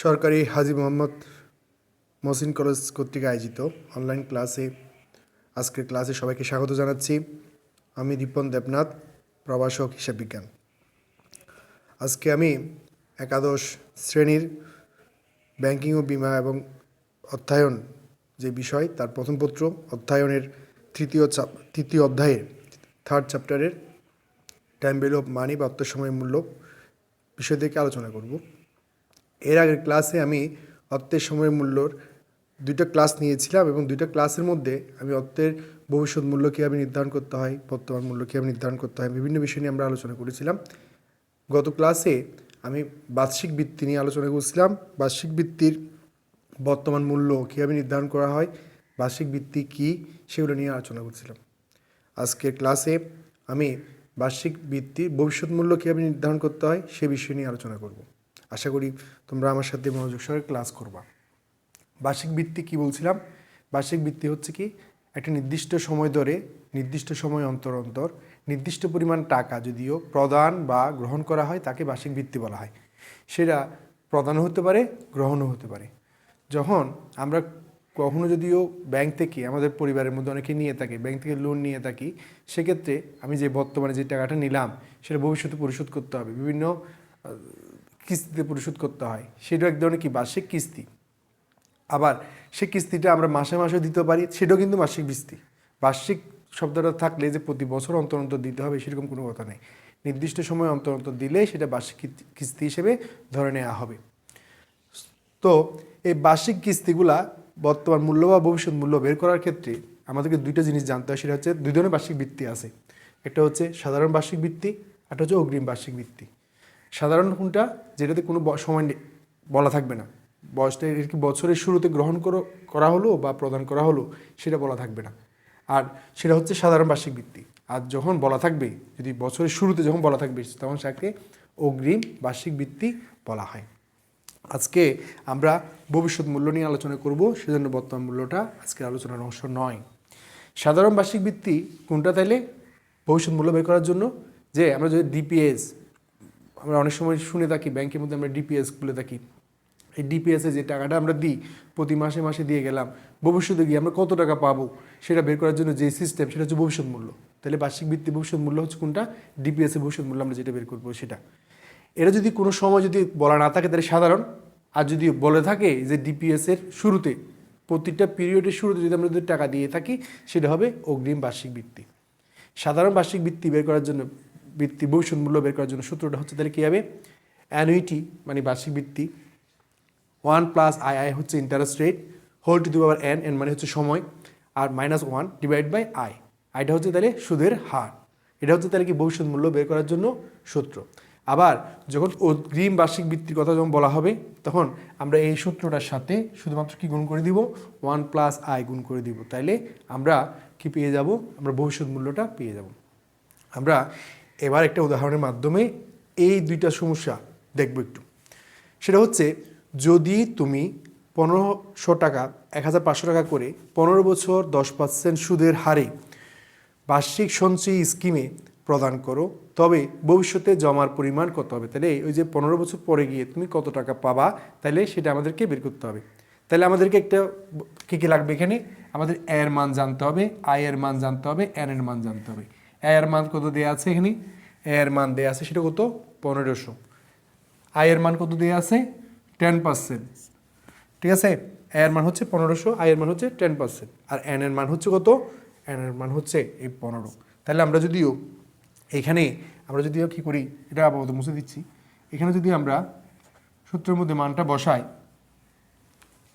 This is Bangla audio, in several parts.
সরকারি হাজী মোহাম্মদ মহসিন কলেজ কর্তৃক আয়োজিত অনলাইন ক্লাসে আজকের ক্লাসে সবাইকে স্বাগত জানাচ্ছি। আমি রিপন দেবনাথ, প্রভাষক হিসাব বিজ্ঞান। আজকে আমি একাদশ শ্রেণীর ব্যাংকিং ও বীমা এবং অর্থায়ন যে বিষয় তার প্রথম পত্র অর্থায়নের তৃতীয় অধ্যায়ের থার্ড চ্যাপ্টারের টাইম ভ্যালু অফ মানি বা অর্থ সময় মূল্য বিষয় থেকে আলোচনা করব। এর আগের ক্লাসে আমি অর্থের সময় মূল্যর দুইটা ক্লাস নিয়েছিলাম এবং দুইটা ক্লাসের মধ্যে আমি অর্থের ভবিষ্যৎ মূল্য কীভাবে নির্ধারণ করতে হয়, বর্তমান মূল্য কীভাবে নির্ধারণ করতে হয়, বিভিন্ন বিষয় নিয়ে আমরা আলোচনা করেছিলাম। গত ক্লাসে আমি বার্ষিক বৃত্তি নিয়ে আলোচনা করছিলাম। বার্ষিক বৃত্তির বর্তমান মূল্য কীভাবে নির্ধারণ করা হয়, বার্ষিক বৃত্তি কী, সেগুলো নিয়ে আলোচনা করছিলাম। আজকের ক্লাসে আমি বার্ষিক বৃত্তির ভবিষ্যৎ মূল্য কীভাবে নির্ধারণ করতে হয় সে বিষয় নিয়ে আলোচনা করব। আশা করি তোমরা আমার সাথে মনোযোগ সহকারে ক্লাস করবা। বার্ষিক বৃত্তি কি বলছিলাম? বার্ষিক বৃত্তি হচ্ছে কি একটা নির্দিষ্ট সময় ধরে নির্দিষ্ট সময় অন্তর অন্তর নির্দিষ্ট পরিমাণ টাকা যদিও প্রদান বা গ্রহণ করা হয় তাকে বার্ষিক বৃত্তি বলা হয়। সেটা প্রদানও হতে পারে, গ্রহণও হতে পারে। যখন আমরা কখনো যদিও ব্যাংক থেকে আমাদের পরিবারের মধ্যে অনেকে নিয়ে থাকে, ব্যাংক থেকে লোন নিয়ে থাকি, সেক্ষেত্রে আমি যে বর্তমানে যে টাকাটা নিলাম সেটা ভবিষ্যতে পরিশোধ করতে হবে, বিভিন্ন কিস্তিতে পরিশোধ করতে হয়। সেটাও এক ধরনের কি বার্ষিক কিস্তি। আবার সে কিস্তিটা আমরা মাসে মাসে দিতে পারি, সেটাও কিন্তু বার্ষিক কিস্তি। বার্ষিক শব্দটা থাকলে যে প্রতি বছর অন্তর অন্তর দিতে হবে সেরকম কোনো কথা নেই। নির্দিষ্ট সময় অন্তর অন্তর দিলে সেটা বার্ষিক কিস্তি হিসেবে ধরে নেওয়া হবে। তো এই বার্ষিক কিস্তিগুলা বর্তমান মূল্য বা ভবিষ্যৎ মূল্য বের করার ক্ষেত্রে আমাদেরকে দুইটা জিনিস জানতে হয়। সেটা হচ্ছে দুই ধরনের বার্ষিক বৃত্তি আছে। একটা হচ্ছে সাধারণ বার্ষিক বৃত্তি, একটা হচ্ছে অগ্রিম বার্ষিক বৃত্তি। সাধারণ কোনটা? যেটাতে কোনো সময় বলা থাকবে না, বয়সটা এর কি বছরের শুরুতে গ্রহণ করা হলো বা প্রদান করা হলো সেটা বলা থাকবে না, আর সেটা হচ্ছে সাধারণ বার্ষিক বৃত্তি। আর যখন বলা থাকবে, যদি বছরের শুরুতে যখন বলা থাকবে তখন সেটাকে অগ্রিম বার্ষিক বৃত্তি বলা হয়। আজকে আমরা ভবিষ্যৎ মূল্য নিয়ে আলোচনা করব, সেজন্য বর্তমান মূল্যটা আজকের আলোচনার অংশ নয়। সাধারণ বার্ষিক বৃত্তি কোনটা? তাইলে ভবিষ্যৎ মূল্য বের করার জন্য যে আমরা যদি ডিপিএস, আমরা অনেক সময় শুনে থাকি ব্যাংকের মধ্যে আমরা ডিপিএস খুলে থাকি। এই ডিপিএসে যে টাকাটা আমরা দিই, প্রতি মাসে মাসে দিয়ে গেলাম, ভবিষ্যতে গিয়ে আমরা কত টাকা পাবো সেটা বের করার জন্য যে সিস্টেম, সেটা হচ্ছে ভবিষ্যৎ মূল্য। তাহলে বার্ষিক ভিত্তি ভবিষ্যৎ মূল্য হচ্ছে কোনটা? ডিপিএসের ভবিষ্যৎ মূল্য আমরা যেটা বের করবো সেটা। এটা যদি কোনো সময় যদি বলা না থাকে তাহলে সাধারণ, আর যদি বলে থাকে যে ডিপিএসের শুরুতে, প্রতিটা পিরিয়ডের শুরুতে যদি আমরা যদি টাকা দিয়ে থাকি সেটা হবে অগ্রিম বার্ষিক বৃত্তি। সাধারণ বার্ষিক বৃত্তি বের করার জন্য, বৃত্তি ভবিষ্যৎ মূল্য বের করার জন্য সূত্রটা হচ্ছে তাহলে কী হবে? অ্যানুইটি মানে বার্ষিক বৃত্তি, 1 প্লাস আই হচ্ছে interest rate, whole to the power n মানে হচ্ছে সময়, আর -1 ডিভাইড বাই আইটা হচ্ছে তাহলে সুদের হার। এটা হচ্ছে তাহলে কি ভবিষ্যৎ মূল্য বের করার জন্য সূত্র। আবার যখন অগ্রিম বার্ষিক বৃত্তির কথা যখন বলা হবে তখন আমরা এই সূত্রটার সাথে শুধুমাত্র কি গুণ করে দিব? 1 প্লাস আই গুণ করে দিব। তাইলে আমরা কি পেয়ে যাব? আমরা ভবিষ্যৎ মূল্যটা পেয়ে যাব। আমরা এবার একটা উদাহরণের মাধ্যমে এই দুইটা সমস্যা দেখব একটু। সেটা হচ্ছে, যদি তুমি 1500 টাকা 1500 টাকা করে 15 বছর 10% সুদের হারে বার্ষিক সঞ্চয়ী স্কিমে প্রদান করো, তবে ভবিষ্যতে জমার পরিমাণ কত হবে? তাহলে ওই যে 15 বছর পরে গিয়ে তুমি কত টাকা পাবা, তাহলে সেটা আমাদেরকে বের করতে হবে। তাহলে আমাদেরকে একটা কী লাগবে এখানে? আমাদের এর মান জানতে হবে, আই এর মান জানতে হবে, এন এর মান জানতে হবে। এর মান কত দেওয়া আছে এখানে? এর মান দেওয়া আছে সেটা কত? 1500। আই এর মান কত দেওয়া আছে? 10%। ঠিক আছে, এর মান হচ্ছে 1500, আই এর মান হচ্ছে 10%, আর এন এর মান হচ্ছে কত? এন এর মান হচ্ছে এই 15। তাহলে আমরা যদিও এখানে কী করি, এটা আপাতত মুছে দিচ্ছি, এখানে যদি আমরা সূত্রের মধ্যে মানটা বসাই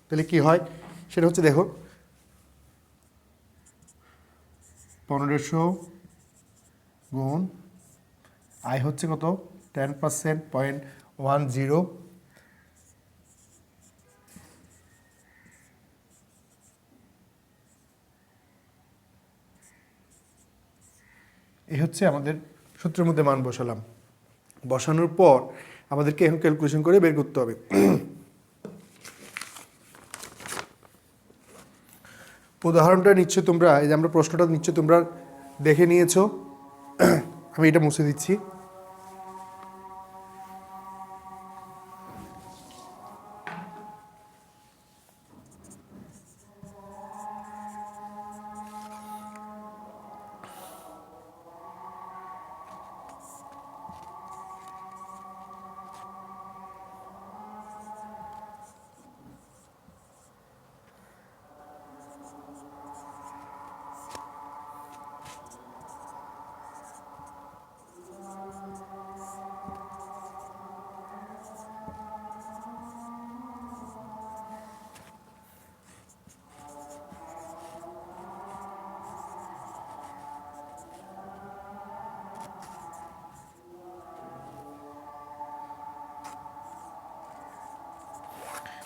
তাহলে কি হয় সেটা হচ্ছে, দেখো 1500 গুণ আই হচ্ছে কত? 10%, 0.10, এই হচ্ছে আমাদের সূত্রের মধ্যে মান বসালাম। বসানোর পর আমাদেরকে এখন ক্যালকুলেশন করে বের করতে হবে। উদাহরণটা নিশ্চয় তোমরা, এই যে আমরা প্রশ্নটা নিশ্চয় তোমরা দেখে নিয়েছো। আমি এটা মুছে দিচ্ছি।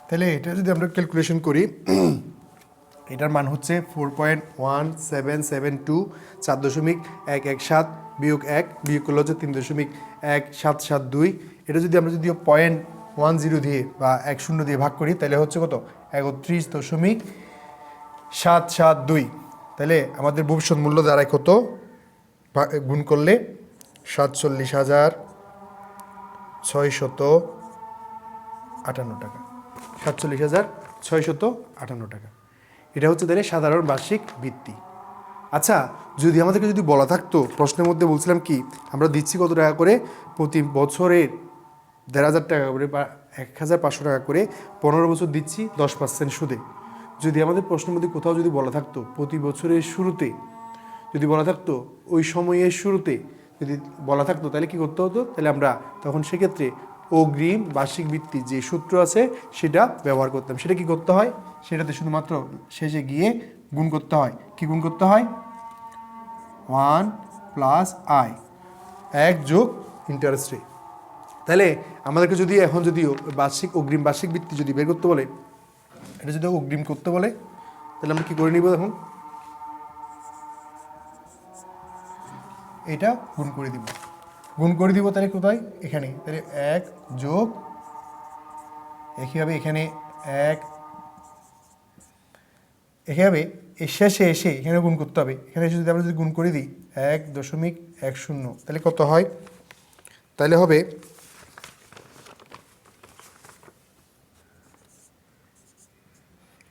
তাহলে এটা যদি আমরা ক্যালকুলেশন করি, এটার মান হচ্ছে 4.1772, 4.117 বিয়োগ 1 বিয়োগ করলে হচ্ছে 3.1772। এটা যদি আমরা যদিও 0.10 দিয়ে বা 10 দিয়ে ভাগ করি তাহলে হচ্ছে কত, 31.772। তাহলে আমাদের ভবিষ্যৎ মূল্য দাঁড়ায় কত, গুণ করলে 47,658 টাকা, 47,658 টাকা। এটা হচ্ছে তাহলে সাধারণ বার্ষিক বৃত্তি। আচ্ছা, যদি আমাদেরকে যদি বলা থাকতো, প্রশ্নের মধ্যে বলছিলাম কি আমরা দিচ্ছি কত টাকা করে, প্রতি বছরের 1,500 টাকা করে বা 1,500 টাকা করে 15 বছর দিচ্ছি 10% সুদে। যদি আমাদের প্রশ্নের মধ্যে কোথাও যদি বলা থাকতো প্রতি বছরের শুরুতে, যদি বলা থাকতো ওই সময়ের শুরুতে যদি বলা থাকতো, তাহলে কি করতে হতো, তাহলে আমরা তখন সেক্ষেত্রে অগ্রিম বার্ষিক বৃত্তি যে সূত্র আছে সেটা ব্যবহার করতাম। সেটা কি করতে হয়, সেটাতে শুধুমাত্র শেষে গিয়ে গুণ করতে হয়। কি গুণ করতে হয়, 1 প্লাস আই, 1 যোগ ইন্টারেস্ট রেট। তাহলে আমাদেরকে যদি এখন যদিও বার্ষিক অগ্রিম বার্ষিক বৃত্তি যদি বের করতে বলে, এটা যদি অগ্রিম করতে বলে, তাহলে আমরা কি করে নিব, এখন এটা গুণ করে দিব, তাহলে কোথায়, এখানে, তাহলে 1 যোগ, একইভাবে এখানে 1, একইভাবে এর শেষে এসে এখানে গুণ করতে হবে। এখানে এসে যদি আমরা যদি গুণ করে দিই 1.10, তাহলে কত হয়, তাহলে হবে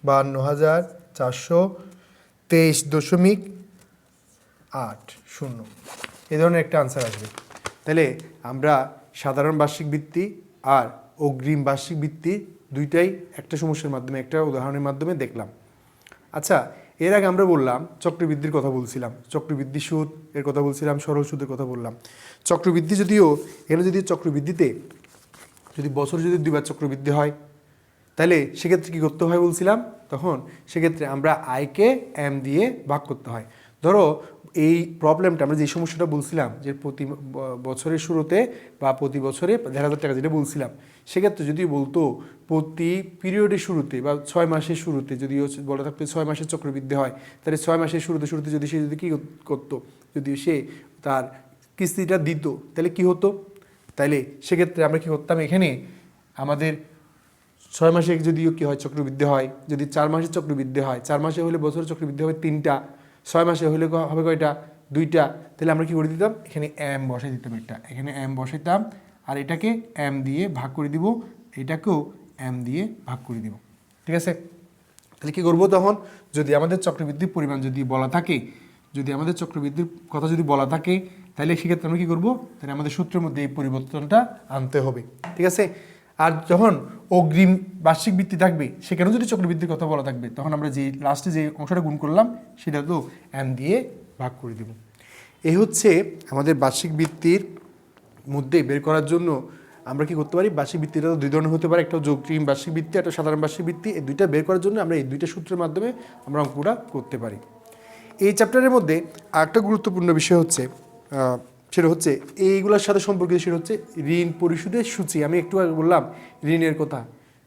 52,423.80 এই ধরনের একটা আনসার আসবে। তাহলে আমরা সাধারণ বার্ষিক বৃত্তি আর অগ্রিম বার্ষিক বৃত্তি দুইটাই একটা সমস্যার মাধ্যমে, একটা উদাহরণের মাধ্যমে দেখলাম। আচ্ছা, এর আগে আমরা বললাম চক্রবৃদ্ধির কথা বলছিলাম, চক্রবৃদ্ধি সুদ এর কথা বলছিলাম, সরল সুদের কথা বললাম। চক্রবৃদ্ধি যদিও এখানে যদি চক্রবৃদ্ধিতে যদি বছর যদি 2 বার চক্রবৃদ্ধি হয়, তাহলে সেক্ষেত্রে কী করতে হয় বলছিলাম, তখন সেক্ষেত্রে আমরা আয়কে এম দিয়ে ভাগ করতে হয়। ধরো এই প্রবলেমটা আমরা যে সমস্যাটা বলছিলাম যে প্রতি বছরের শুরুতে বা প্রতি বছরে 1,000 টাকা যেটা বলছিলাম, সেক্ষেত্রে যদি বলতো প্রতি পিরিয়ডের শুরুতে বা 6 মাসের শুরুতে যদি বলা থাকতো 6 মাসের চক্রবৃদ্ধি হয়, তাহলে 6 মাসের শুরুতে যদি সে যদি কী করতো, যদি সে তার কিস্তিটা দিত, তাহলে কি হতো, তাইলে সেক্ষেত্রে আমরা কী করতাম, এখানে আমাদের 6 মাসে যদিও কী হয় চক্রবৃদ্ধি হয়, যদি 4 মাসের চক্রবৃদ্ধি হয়, 4 মাসে হলে বছরের চক্রবৃদ্ধি হবে 3টা, 6 মাসে হলে হবে কয়টা, 2টা। তাহলে আমরা কী করে দিতাম, এখানে এম বসাই দিতাম, একটা এখানে এম বসাইতাম, আর এটাকে এম দিয়ে ভাগ করে দিব, এটাকেও এম দিয়ে ভাগ করে দিব। ঠিক আছে, তাহলে কী করবো তখন, যদি আমাদের চক্রবৃদ্ধির পরিমাণ যদি বলা থাকে, যদি আমাদের চক্রবৃদ্ধির কথা যদি বলা থাকে, তাহলে সেক্ষেত্রে আমরা কী করবো, তাহলে আমাদের সূত্রের মধ্যে এই পরিবর্তনটা আনতে হবে। ঠিক আছে, আর যখন অগ্রিম বার্ষিক বৃত্তি থাকবে, সেখানেও যদি চক্রবৃদ্ধির কথা বলা থাকবে, তখন আমরা যে লাস্টে যে অংশটা গুণ করলাম সেটা তো এম দিয়ে ভাগ করে দেব। এই হচ্ছে আমাদের বার্ষিক বৃত্তির মধ্যে বের করার জন্য আমরা কি করতে পারি, বার্ষিক বৃত্তিটা তো 2 ধরনের হতে পারে, একটা অগ্রিম বার্ষিক বৃত্তি, একটা সাধারণ বার্ষিক বৃত্তি। এই দুইটা বের করার জন্য আমরা এই 2টা সূত্রের মাধ্যমে আমরা অঙ্কটা করতে পারি। এই চ্যাপ্টারের মধ্যে আরেকটা গুরুত্বপূর্ণ বিষয় হচ্ছে, সেটা হচ্ছে এইগুলোর সাথে সম্পর্কিত, সেটা হচ্ছে ঋণ পরিশোধের সূচি। আমি একটু আগে বললাম ঋণের কথা,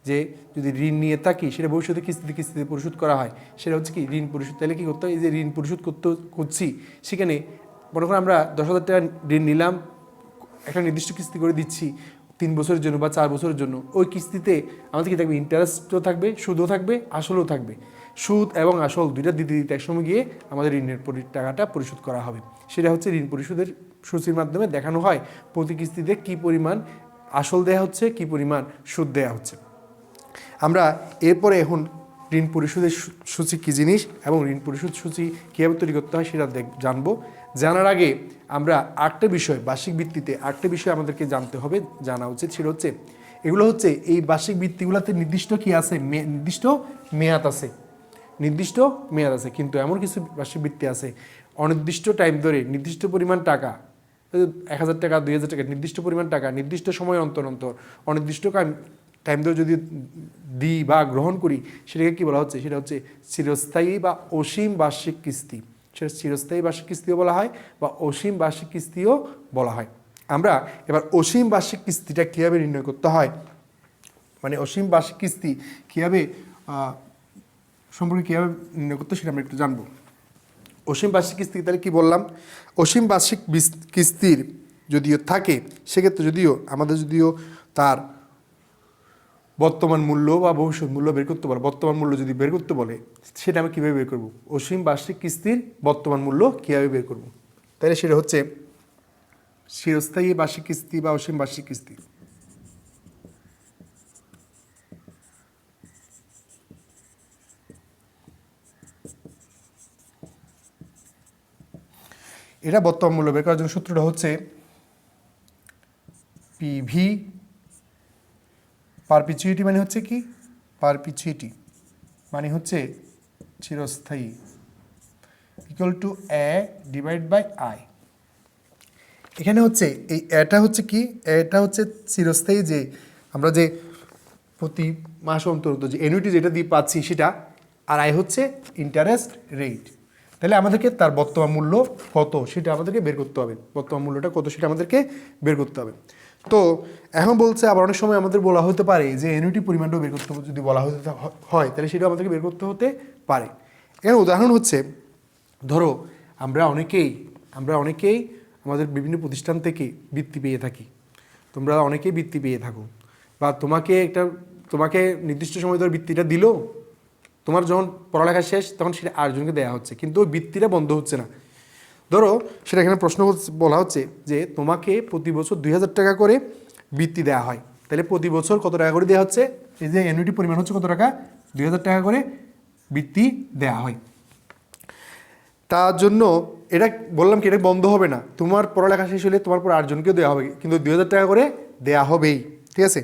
যে যদি ঋণ নিয়ে থাকি সেটা ভবিষ্যতে কিস্তিতে পরিশোধ করা হয়, সেটা হচ্ছে কি ঋণ পরিশোধ। তাহলে কী করতে হয়, এই যে ঋণ পরিশোধ করছি, সেখানে মনে করেন আমরা 10,000 টাকা ঋণ নিলাম, একটা নির্দিষ্ট কিস্তি করে দিচ্ছি 3 বছরের জন্য বা 4 বছরের জন্য। ওই কিস্তিতে আমাদের কী থাকবে, ইন্টারেস্টও থাকবে, সুদও থাকবে, আসলও থাকবে। সুদ এবং আসল দুইটা দিতে একসঙ্গে গিয়ে আমাদের ঋণের টাকাটা পরিশোধ করা হবে। সেটা হচ্ছে ঋণ পরিশোধের সূচির মাধ্যমে দেখানো হয় প্রতি কিস্তিতে কী পরিমাণ আসল দেয়া হচ্ছে, কী পরিমাণ সুদ দেয়া হচ্ছে। আমরা এরপরে এখন ঋণ পরিশোধের সূচি কী জিনিস এবং ঋণ পরিশোধ সূচি কীভাবে তৈরি করতে হয় সেটা জানবো। জানার আগে আমরা আরেকটা বিষয়, বার্ষিক ভিত্তিতে আরেকটা বিষয় আমাদেরকে জানতে হবে, জানা উচিত। সেটা হচ্ছে এগুলো হচ্ছে এই বার্ষিক ভিত্তিগুলোতে নির্দিষ্ট কি আছে, নির্দিষ্ট মেয়াদ আছে, নির্দিষ্ট মেয়াদ আছে। কিন্তু এমন কিছু বার্ষিক বৃত্তি আছে অনির্দিষ্ট টাইম ধরে নির্দিষ্ট পরিমাণ টাকা, 1,000 টাকা 2,000 টাকা নির্দিষ্ট পরিমাণ টাকা নির্দিষ্ট সময় অন্তর অন্তর অনির্দিষ্ট টাইম ধরে যদি দিই বা গ্রহণ করি, সেটাকে কী বলা হচ্ছে, সেটা হচ্ছে চিরস্থায়ী বা অসীম বার্ষিক কিস্তি। সেটা চিরস্থায়ী বার্ষিক কিস্তিও বলা হয় বা অসীম বার্ষিক কিস্তিও বলা হয়। আমরা এবার অসীম বার্ষিক কিস্তিটা কীভাবে নির্ণয় করতে হয় মানে অসীম বার্ষিক কিস্তি কীভাবে সম্পর্কে কীভাবে নির্ণয় করতে সেটা আমরা একটু জানবো। অসীম বার্ষিক কিস্তি তাহলে কী বললাম, অসীম বার্ষিক কিস্তির যদিও থাকে সেক্ষেত্রে যদিও তার বর্তমান মূল্য বা ভবিষ্যৎ মূল্য বের করতে বলে, বর্তমান মূল্য যদি বের করতে বলে সেটা আমি কীভাবে বের করবো, অসীম বার্ষিক কিস্তির বর্তমান মূল্য কীভাবে বের করবো, তাহলে সেটা হচ্ছে চিরস্থায়ী বার্ষিক কিস্তি বা অসীম বার্ষিক কিস্তি। এটা বর্তমান মূল্য বের করার জন্য সূত্রটা হচ্ছে পিভি পারপিচুইটি মানে হচ্ছে কি, পারপিচুইটি মানে হচ্ছে চিরস্থায়ী equal to a divide by i. এখানে হচ্ছে এই এটা হচ্ছে কি, এটা হচ্ছে চিরস্থায়ী যে আমরা যে প্রতি মাস অন্তর যে অ্যানুইটি যেটা দিয়ে পাচ্ছি সেটা, আর আয় হচ্ছে ইন্টারেস্ট রেট। তাহলে আমাদেরকে তার বর্তমান মূল্য কত সেটা আমাদেরকে বের করতে হবে, বর্তমান মূল্যটা কত সেটা আমাদেরকে বের করতে হবে। তো এখন বলছে আবার অনেক সময় আমাদের বলা হতে পারে যে অ্যানুইটি পরিমাণটাও বের করতে হবে, যদি বলা হতে হয় তাহলে সেটাও আমাদেরকে বের করতে হতে পারে। এর উদাহরণ হচ্ছে ধরো আমরা অনেকেই আমাদের বিভিন্ন প্রতিষ্ঠান থেকে বৃত্তি পেয়ে থাকি, তোমরা অনেকেই বৃত্তি পেয়ে থাকো, বা তোমাকে নির্দিষ্ট সময় ধরে বৃত্তিটা দিল, তোমার যখন পড়ালেখা শেষ তখন সেটা আরেকজনকে দেওয়া হচ্ছে, কিন্তু ওই বৃত্তিটা বন্ধ হচ্ছে না। ধরো সেটা এখানে প্রশ্ন বলা হচ্ছে যে তোমাকে প্রতি বছর 2000 টাকা করে বৃত্তি দেওয়া হয়, তাহলে প্রতি বছর কত টাকা করে দেওয়া হচ্ছে, এই যে অ্যানুইটি পরিমাণ হচ্ছে কত টাকা, 2000 টাকা করে বৃত্তি দেওয়া হয়। তার জন্য এটা বললাম কি এটা বন্ধ হবে না, তোমার পড়ালেখা শেষ হলে তোমার পর আটজনকেও দেওয়া হবে, কিন্তু 2000 টাকা করে দেওয়া হবেই, ঠিক আছে।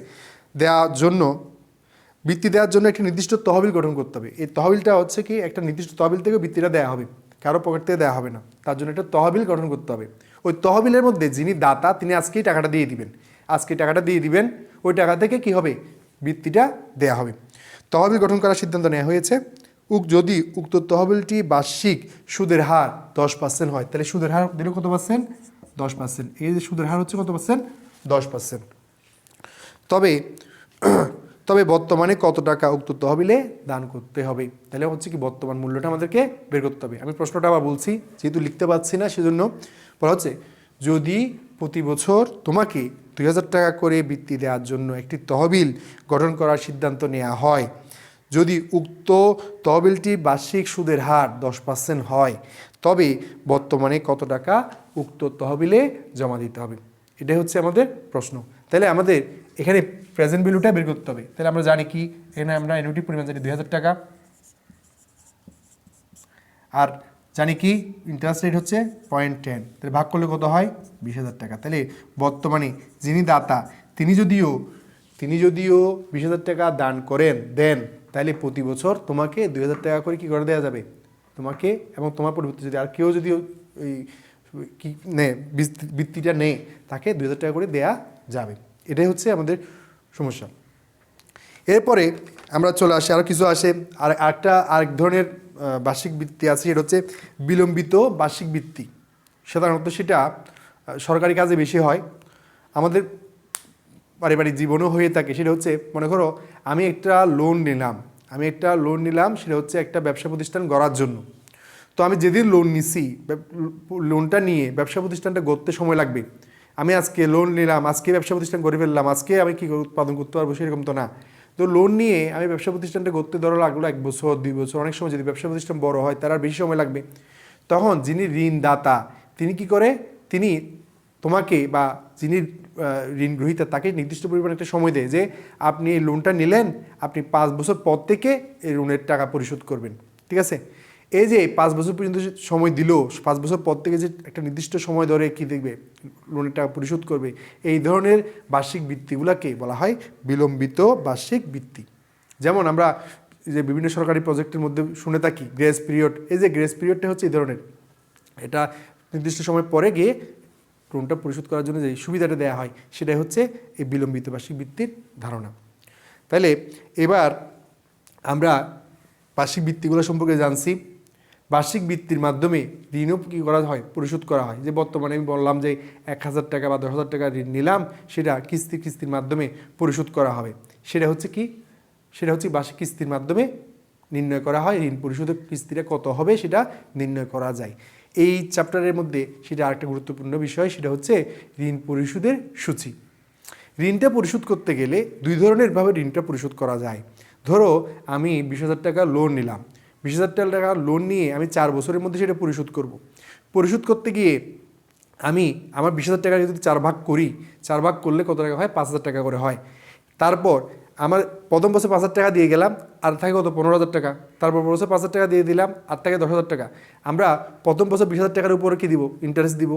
বৃত্তি দেওয়ার জন্য একটা নির্দিষ্ট তহবিল গঠন করতে হবে। এই তহবিলটা হচ্ছে কি একটা নির্দিষ্ট তহবিল থেকে বৃত্তিটা দেওয়া হবে, কারো পকেট থেকে দেওয়া হবে না, তার জন্য একটা তহবিল গঠন করতে হবে। ওই তহবিলের মধ্যে যিনি দাতা তিনি আজকেই টাকাটা দিয়ে দিবেন, ওই টাকা থেকে কি হবে, বৃত্তিটা দেওয়া হবে। তহবিল গঠন করার সিদ্ধান্ত নেওয়া হয়েছে। যদি উক্ত তহবিলটি বার্ষিক সুদের হার 10% হয়, তাহলে সুদের হার দিলে কত পার্সেন্ট, 10%। এই যে সুদের হার হচ্ছে কত পার্সেন্ট, 10%। তবে বর্তমানে কত টাকা উক্ত তহবিলে দান করতে হবে, তাহলে হচ্ছে কি বর্তমান মূল্যটা আমাদেরকে বের করতে হবে। আমি প্রশ্নটা আবার বলছি, যেহেতু লিখতে পারছি না সেজন্য বলা হচ্ছে, যদি প্রতি বছর তোমাকে 2000 টাকা করে বৃত্তি দেওয়ার জন্য একটি তহবিল গঠন করার সিদ্ধান্ত নেওয়া হয়, যদি উক্ত তহবিলটি বার্ষিক সুদের হার 10% হয়, তবে বর্তমানে কত টাকা উক্ত তহবিলে জমা দিতে হবে, এটাই হচ্ছে আমাদের প্রশ্ন। তাহলে আমাদের এখানে প্রেজেন্ট ভ্যালুটা বের করতে হবে। তাহলে আমরা জানি কি, এখানে আমরা অ্যানুইটি পরিমাণ জানি 2000 টাকা, আর জানি কি ইন্টারেস্ট রেট হচ্ছে 0.10, তাহলে ভাগ করলে কত হয়, 20,000 টাকা। তাহলে বর্তমানে যিনি দাতা তিনি যদিও 20,000 টাকা দান দেন, তাহলে প্রতি বছর তোমাকে 2000 টাকা করে কী করে দেওয়া যাবে, তোমাকে এবং তোমার পরিবর্তে যদি আর কেউ যদি ওই কি বৃত্তিটা নেয় তাকে 2000 টাকা করে দেয়া যাবে। এটাই হচ্ছে আমাদের সমস্যা। এরপরে আমরা চলে আসি, আরও কিছু আসে, আরেক ধরনের বার্ষিক বৃত্তি আছে, সেটা হচ্ছে বিলম্বিত বার্ষিক বৃত্তি। সাধারণত সেটা সরকারি কাজে বেশি হয়, আমাদের পারিবারিক জীবনেও হয়ে থাকে। সেটা হচ্ছে মনে করো আমি একটা লোন নিলাম, সেটা হচ্ছে একটা ব্যবসা প্রতিষ্ঠান গড়ার জন্য। তো আমি যেদিন লোন নিছি, লোনটা নিয়ে ব্যবসা প্রতিষ্ঠানটা গড়তে সময় লাগবে। আমি আজকে লোন নিলাম, আজকে ব্যবসা প্রতিষ্ঠান গড়ে ফেললাম, আজকে আমি কী উৎপাদন করতে পারবো সেরকম তো না। তো লোন নিয়ে আমি ব্যবসা প্রতিষ্ঠানটা গড়তে ধরো লাগলো 1 বছর 2 বছর, অনেক সময় যদি ব্যবসা প্রতিষ্ঠান বড় হয় তার আর বেশি সময় লাগবে। তখন যিনি ঋণদাতা তিনি কি করে, তিনি তোমাকে বা যিনি ঋণ গ্রহীতা তাকে নির্দিষ্ট পরিমাণে একটা সময় দেয় যে আপনি এই লোনটা নিলেন, আপনি 5 বছর পর থেকে এই লোনের টাকা পরিশোধ করবেন, ঠিক আছে। এই যে 5 বছর পর্যন্ত সময় দিল, 5 বছর পর থেকে যে একটা নির্দিষ্ট সময় ধরে কি দেখবে লোনের টাকা পরিশোধ করবে, এই ধরনের বার্ষিক বৃত্তিগুলোকে বলা হয় বিলম্বিত বার্ষিক বৃত্তি। যেমন আমরা যে বিভিন্ন সরকারি প্রজেক্টের মধ্যে শুনে থাকি গ্রেস পিরিয়ড, এই যে গ্রেস পিরিয়ডটা হচ্ছে এই ধরনের, এটা নির্দিষ্ট সময় পরে গিয়ে লোনটা পরিশোধ করার জন্য যে সুবিধাটা দেওয়া হয় সেটাই হচ্ছে এই বিলম্বিত বার্ষিক বৃত্তির ধারণা। তাহলে এবার আমরা বার্ষিক বৃত্তিগুলো সম্পর্কে জানছি। বার্ষিক বৃত্তির মাধ্যমে ঋণও কী করা হয়, পরিশোধ করা হয়। যে বর্তমানে আমি বললাম যে 1000 টাকা বা 10,000 টাকা ঋণ নিলাম, সেটা কিস্তির মাধ্যমে পরিশোধ করা হবে। সেটা হচ্ছে কি, সেটা হচ্ছে বার্ষিক কিস্তির মাধ্যমে নির্ণয় করা হয়। ঋণ পরিশোধের কিস্তিটা কত হবে সেটা নির্ণয় করা যায়। এই চ্যাপ্টারের মধ্যে সেটা আরেকটা গুরুত্বপূর্ণ বিষয়, সেটা হচ্ছে ঋণ পরিশোধের সূচি। ঋণটা পরিশোধ করতে গেলে দুই ধরনের ভাবে ঋণটা পরিশোধ করা যায়। ধরো আমি 20,000 টাকা লোন নিলাম, 20,000 টাকা লোন নিয়ে আমি 4 বছরের মধ্যে সেটা পরিশোধ করব। পরিশোধ করতে গিয়ে আমি আমার 20,000 টাকা যদি 4 ভাগ করি, 4 ভাগ করলে কত টাকা হয়? 5,000 টাকা করে হয়। তারপর আমার প্রথম বছর 5,000 টাকা দিয়ে গেলাম, আর থাকে কত? 15,000 টাকা। তারপর বছর 5,000 টাকা দিয়ে দিলাম, আর থাকে 10,000 টাকা। আমরা প্রথম বছর 20,000 টাকার উপরে কি দিব? ইন্টারেস্ট দিব।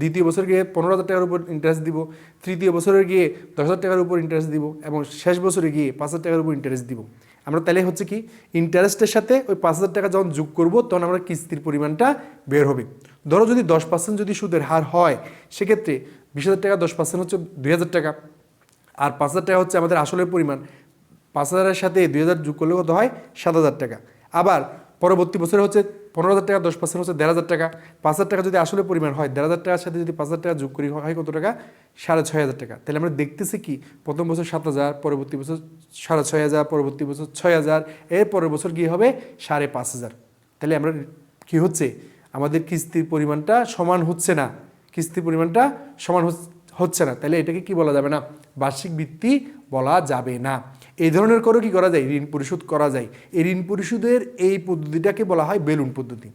দ্বিতীয় বছর গিয়ে 15,000 টাকার উপর ইন্টারেস্ট দিব, তৃতীয় বছরে গিয়ে 10,000 টাকার উপর ইন্টারেস্ট দিব, এবং শেষ বছরে গিয়ে 5,000 টাকার উপর ইন্টারেস্ট দিব। আমরা তাহলে হচ্ছে কি, ইন্টারেস্টের সাথে ওই 5,000 টাকা যখন যোগ করব তখন আমরা কিস্তির পরিমাণটা বের হবে। ধরো যদি 10% যদি সুদের হার হয়, সেক্ষেত্রে 20,000 টাকা 10% হচ্ছে 2,000 টাকা, আর 5,000 টাকা হচ্ছে আমাদের আসলের পরিমাণ। 5,000-এর সাথে 2,000 যোগ করলে কত হয়? 7,000 টাকা। আবার পরবর্তী বছরে হচ্ছে 15,000 টাকা 10% হচ্ছে 1,500 টাকা। 5,000 টাকা যদি আসলে পরিমাণ হয়, 1,500 টাকার সাথে যদি 5,000 টাকা যোগ করি হয় কত টাকা? 6,500 টাকা। তাহলে আমরা দেখতেছি কি, প্রথম বছর 7,000, পরবর্তী বছর 6,500, পরবর্তী বছর 6,000, এর পরের বছর গিয়ে হবে 5,500। তাহলে আমরা কি হচ্ছে, আমাদের কিস্তির পরিমাণটা সমান হচ্ছে না, কিস্তির পরিমাণটা সমান হচ্ছে না। তাহলে এটাকে কি বলা যাবে না? বার্ষিক বৃত্তি বলা যাবে না। এই ধরনের করেও কি করা যায়? ঋণ পরিশোধ করা যায়। এই ঋণ পরিশোধের এই পদ্ধতিটাকে বলা হয় বেলুন পদ্ধতি।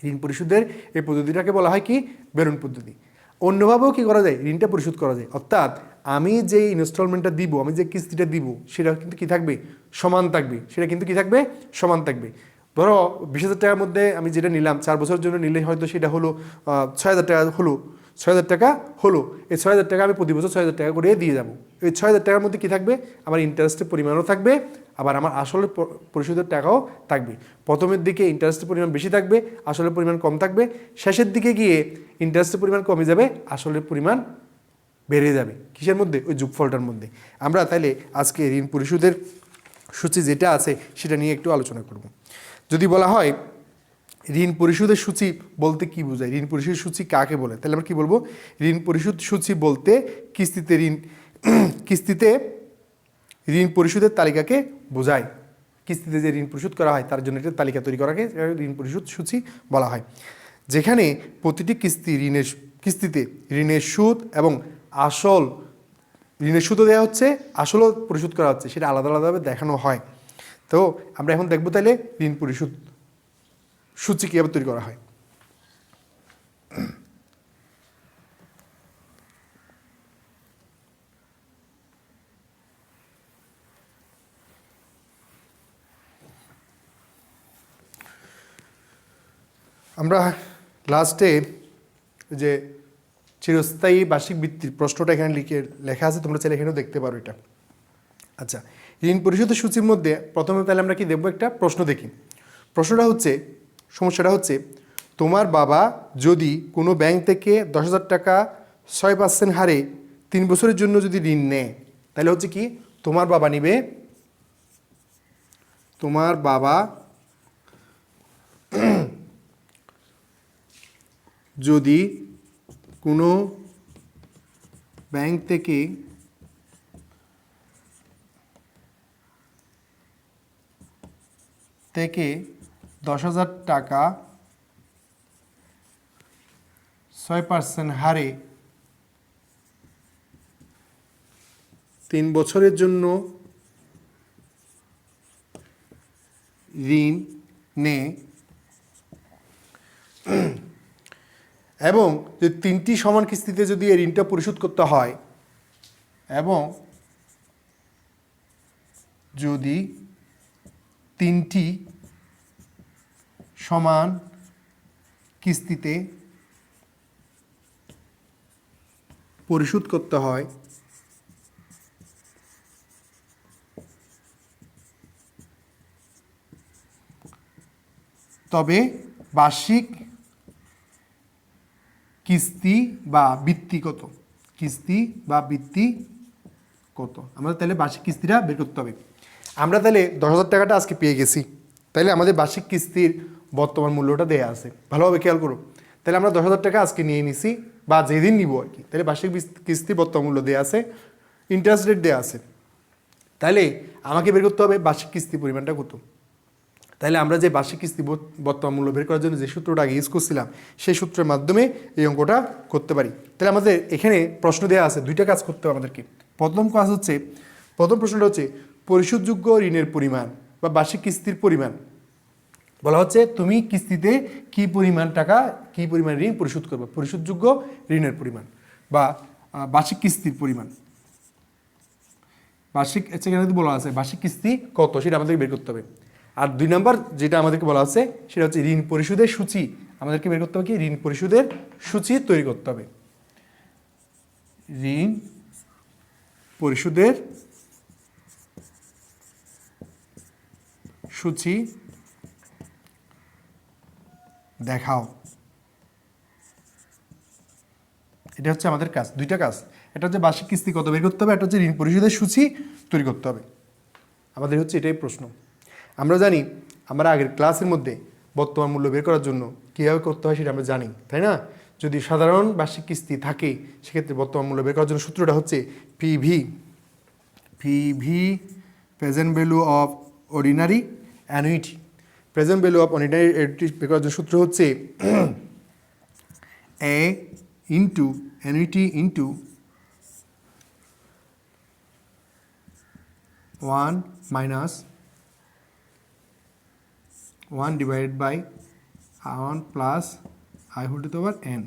ঋণ পরিশোধের এই পদ্ধতিটাকে বলা হয় কি? বেলুন পদ্ধতি। অন্যভাবেও কি করা যায়? ঋণটা পরিশোধ করা যায়। অর্থাৎ আমি যে ইনস্টলমেন্টটা দিব, আমি যে কিস্তিটা দিব, সেটা কিন্তু কি থাকবে? সমান থাকবে। সেটা কিন্তু কি থাকবে? সমান থাকবে। ধরো 20,000 টাকার মধ্যে আমি যেটা নিলাম, 4 বছরের জন্য নিলে হয়তো সেটা হলো 6,000 টাকা হলো, 6,000 টাকা হলো। এই 6,000 টাকা আমি প্রতি বছর 6,000 টাকা করে দিয়ে যাবো। এই 6,000 টাকার মধ্যে কি থাকবে? আমার ইন্টারেস্টের পরিমাণও থাকবে, আবার আমার আসলের পরিশোধের টাকাও থাকবে। প্রথমের দিকে ইন্টারেস্টের পরিমাণ বেশি থাকবে, আসলের পরিমাণ কম থাকবে। শেষের দিকে গিয়ে ইন্টারেস্টের পরিমাণ কমে যাবে, আসলের পরিমাণ বেড়ে যাবে। কিসের মধ্যে? ওই যোগফলটার মধ্যে। আমরা তাইলে আজকে ঋণ পরিশোধের সূচি যেটা আছে সেটা নিয়ে একটু আলোচনা করব। যদি বলা হয় ঋণ পরিশোধের সূচি বলতে কি বোঝায়, ঋণ পরিশোধের সূচি কাকে বলে, তাহলে আমরা কি বলবো? ঋণ পরিশোধ সূচি বলতে কিস্তিতে ঋণ পরিশোধের তালিকাকে বোঝায়। কিস্তিতে যে ঋণ পরিশোধ করা হয় তার জন্য একটা তালিকা তৈরি করাকে ঋণ পরিশোধ সূচি বলা হয়। যেখানে প্রতিটি কিস্তিতে ঋণের সুদ এবং আসল, ঋণের সুদও দেওয়া হচ্ছে, আসলও পরিশোধ করা হচ্ছে, সেটা আলাদা আলাদাভাবে দেখানো হয়। তো আমরা এখন দেখবো তাহলে ঋণ পরিশোধ সূচি কীভাবে তৈরি করা হয়। আমরা লাস্টে যে চিরস্থায়ী বার্ষিক বৃত্তির প্রশ্নটা এখানে লেখা আছে, তোমরা চাইলে এখানেও দেখতে পারো এটা। আচ্ছা, ঋণ পরিশোধের সূচির মধ্যে প্রথমে তাহলে আমরা কি দেখবো? একটা প্রশ্ন দেখি। প্রশ্নটা হচ্ছে, সমস্যাটা হচ্ছে, তোমার বাবা যদি কোনো ব্যাংক থেকে 10,000 টাকা 6% হারে 3 বছরের জন্য যদি ঋণ নেয়, তাহলে হচ্ছে কি, তোমার বাবা নিবে, তোমার বাবা যদি কোনো ব্যাংক থেকে 10,000 টাকা 6% হারে 3 বছরের জন্য ঋণ নেয়, এবং যে 3টি সমান কিস্তিতে যদি এই ঋণটা পরিশোধ করতে হয়, এবং যদি 3টি সমান কিস্তিতে পরিশোধ করতে হয়, তবে বার্ষিক কিস্তি বা বৃত্তি কত? কিস্তি বা বৃত্তি কত? আমরা তাহলে বার্ষিক কিস্তিটা বের করতে হবে। আমরা তাহলে 10,000 টাকাটা আজকে পেয়ে গেছি, তাহলে আমাদের বার্ষিক কিস্তির বর্তমান মূল্যটা দেয়া আছে, ভালোভাবে খেয়াল করো। তাহলে আমরা 10,000 টাকা আজকে নিয়ে নিছি, বা যেদিন নিব আর কি। তাহলে বার্ষিক কিস্তির বর্তমান মূল্য দেওয়া আছে, ইন্টারেস্ট রেট দেওয়া আছে। তাহলে আমাকে বের করতে হবে বার্ষিক কিস্তি পরিমাণটা কত। তাহলে আমরা যে বার্ষিক কিস্তি বর্তমান মূল্য বের করার জন্য যে সূত্রটা আগে ইউজ করছিলাম সেই সূত্রের মাধ্যমে এই অঙ্কটা করতে পারি। তাহলে আমাদের এখানে প্রশ্ন দেওয়া আছে, দুইটা কাজ করতে হবে আমাদেরকে। প্রথম প্রশ্নটা হচ্ছে পরিশোধযোগ্য ঋণের পরিমাণ বা বার্ষিক কিস্তির পরিমাণ। বলা হচ্ছে তুমি কিস্তিতে কি পরিমাণ টাকা, কি পরিমাণ ঋণ পরিশোধ করবে, পরিশোধযোগ্য ঋণের পরিমাণ বা বার্ষিক কিস্তির পরিমাণ। বার্ষিক এখানে বলা আছে বার্ষিক কিস্তি কত সেটা আমাদেরকে বের করতে হবে। আর 2 নম্বর যেটা আমাদেরকে বলা আছে সেটা হচ্ছে ঋণ পরিশোধের সূচি। আমাদেরকে বের করতে হবে কি, ঋণ পরিশোধের সূচি তৈরি করতে হবে। ঋণ পরিশোধের সূচি দেখাও। এটা হচ্ছে আমাদের কাজ, দুইটা কাজ। এটা হচ্ছে বার্ষিক কিস্তি কত বের করতে হবে, এটা হচ্ছে ঋণ পরিশোধের সূচি তৈরি করতে হবে। আমাদের হচ্ছে এটাই প্রশ্ন। আমরা জানি আমরা আগের ক্লাসের মধ্যে বর্তমান মূল্য বের করার জন্য কীভাবে করতে হয় সেটা আমরা জানি, তাই না? যদি সাধারণ বার্ষিক কিস্তি থাকে সেক্ষেত্রে বর্তমান মূল্য বের করার জন্য সূত্রটা হচ্ছে PV present value of ordinary annuity. Present value of ordinary annuity বের করার জন্য সূত্র হচ্ছে এ into annuity into 1 minus 1 divided by 1 plus I whole to the power n।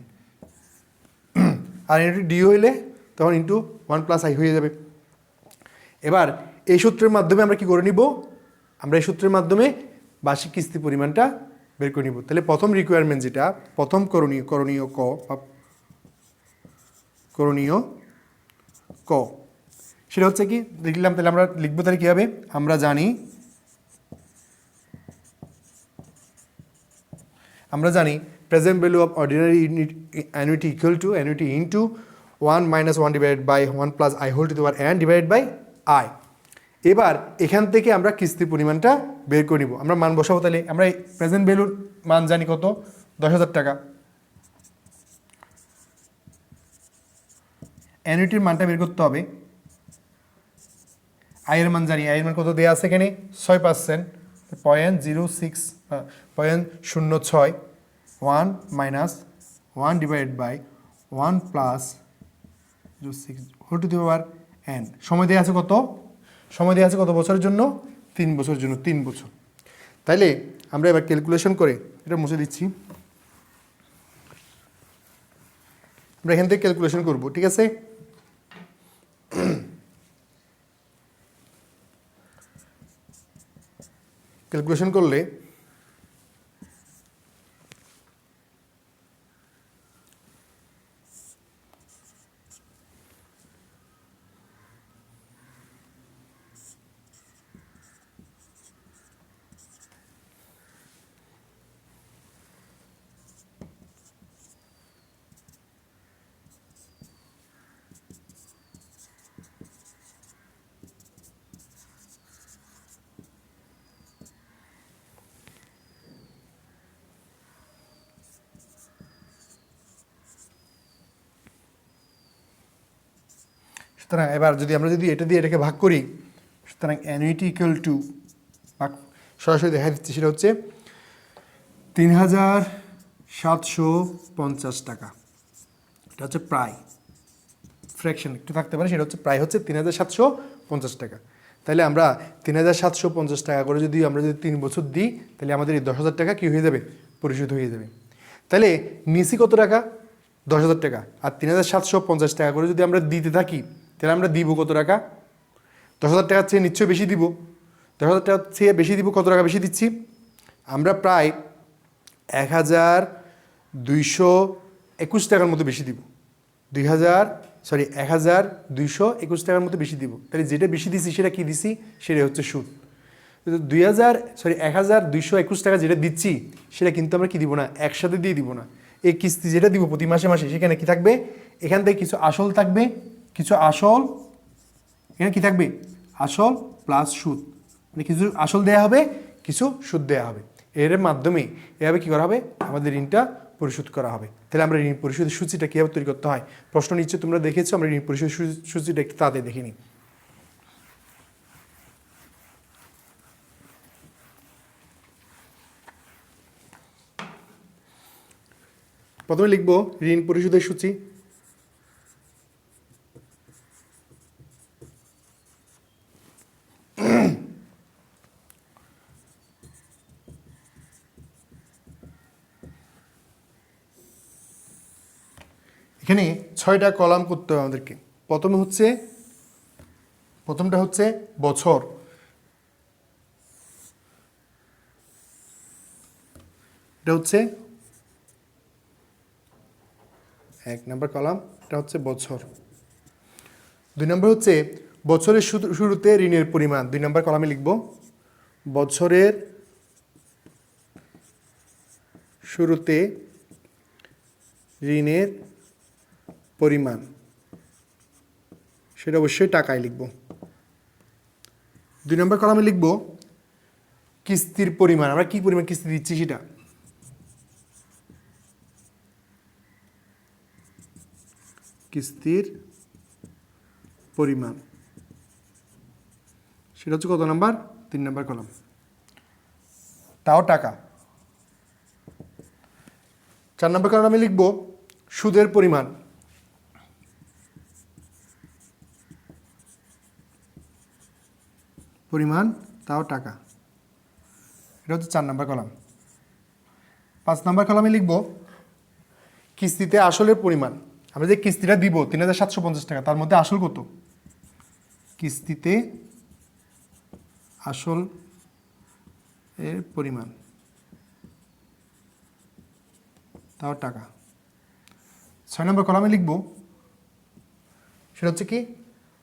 আর এটি ডি হইলে তখন ইন্টু 1 প্লাস আই হয়ে যাবে। এবার এই সূত্রের মাধ্যমে আমরা কি করে নিব, আমরা এই সূত্রের মাধ্যমে বার্ষিক কিস্তি পরিমাণটা বের করে নিব। তাহলে প্রথম রিকোয়ারমেন্ট যেটা, প্রথম করণীয় ক সেটা হচ্ছে কি লিখলাম। তাহলে আমরা লিখবো তাহলে কী হবে, আমরা জানি present value of ordinary annuity equal to annuity into 1 minus 1 divided by 1 plus I whole to the power n divided by I। এবার এখান থেকে আমরা কিস্তির পরিমাণটা বের করে নিব। আমরা মান বসাবো। তাহলে আমরা প্রেজেন্ট ভ্যালুর মান জানি কত, 10,000 টাকা। অ্যানুইটির মানটা বের করতে হবে। আয়ের মান জানি, আয়ের মান কত দেওয়া আছে এখানে 6%, 0.06 1 minus 1 divided by 1 plus 06 whole to the power n। সময় দেওয়া আছে কত, সময় দেওয়া আছে কত বছরের জন্য, 3 বছরের জন্য, 3 বছর। তাইলে আমরা এবার ক্যালকুলেশন করে এটা মুছে দিচ্ছি। আমরা এখান থেকে ক্যালকুলেশন করব, ঠিক আছে? ক্যালকুলেশন করলে সুতরাং এবার আমরা যদি এটা দিয়ে এটাকে ভাগ করি, সুতরাং অ্যানুইটি ইকুয়াল টু ভাগ সরাসরি দেখা দিচ্ছে, সেটা হচ্ছে 3,750 টাকা। এটা হচ্ছে প্রায়, ফ্র্যাকশন একটু থাকতে পারে, সেটা হচ্ছে প্রায় হচ্ছে 3,750 টাকা। তাহলে আমরা 3,750 টাকা করে যদি 3 বছর দিই, তাহলে আমাদের এই 10,000 টাকা কী হয়ে যাবে, পরিশোধ হয়ে যাবে। তাহলে নিচি কত টাকা, 10,000 টাকা। আর 3,750 টাকা করে যদি আমরা দিতে থাকি, তাহলে আমরা দিব কত টাকা, 10,000 টাকার চেয়ে নিশ্চয়ই বেশি দিব। 10,000 টাকার চেয়ে বেশি দিব, কত টাকা বেশি দিচ্ছি আমরা, প্রায় 1,221 টাকার মতো বেশি দিব। 1,221 টাকার মতো বেশি দিব। তাহলে যেটা বেশি দিছি সেটা কি দিছি, সেটা হচ্ছে সুদ। 1,221 টাকা যেটা দিচ্ছি সেটা কিন্তু আমরা কি দিব না, একসাথে দিয়ে দিব না। এই কিস্তি যেটা দিব প্রতি মাসে মাসে, সেখানে কি থাকবে, এখান থেকে কিছু আসল থাকবে, কিছু আসল, এখানে কি থাকবে, আসল প্লাস সুদ, মানে কিছু আসল দেয়া হবে, কিছু সুদ দেয়া হবে। এর মাধ্যমে এভাবে কী করা হবে, আমাদের ঋণটা পরিশোধ করা হবে। তাহলে আমরা ঋণ পরিশোধের সূচিটা কীভাবে তৈরি করতে হয়, প্রশ্ন নিশ্চয় তোমরা দেখেছো। আমরা ঋণ পরিশোধের সূচিটা একটু তাড়াতাড়ি দেখে নিই। প্রথমে লিখব ঋণ পরিশোধের সূচি। এখানে 6টা কলাম করতে হবে আমাদেরকে। প্রথমটা হচ্ছে বছর, এটা হচ্ছে 1 নম্বর কলাম, এটা হচ্ছে বছর। 2 নম্বর হচ্ছে বছরের শুরুতে ঋণের পরিমাণ, 2 নম্বর কলামে লিখব বছরের শুরুতে ঋণের পরিমাণ, সেটা অবশ্যই টাকায় লিখব। 2 নম্বর কলামে লিখব কিস্তির পরিমাণ, আমরা কি পরিমাণ কিস্তি দিচ্ছি সেটা। কিস্তির পরিমাণ, সেটা হচ্ছে কত নাম্বার? 3 নম্বর কলাম, তাও টাকা। 4 নম্বর কলামে লিখব সুদের পরিমাণ, তাও টাকা, এটা হচ্ছে 4 নম্বর কলাম। 5 নম্বর কলামে লিখব কিস্তিতে আসলের পরিমাণ, আমরা যে কিস্তিটা দিব 3750 টাকা, তার মধ্যে আসল কত? কিস্তিতে আসল এর পরিমাণ, তাও টাকা। 6 নম্বর কলামে লিখব সেটা হচ্ছে কি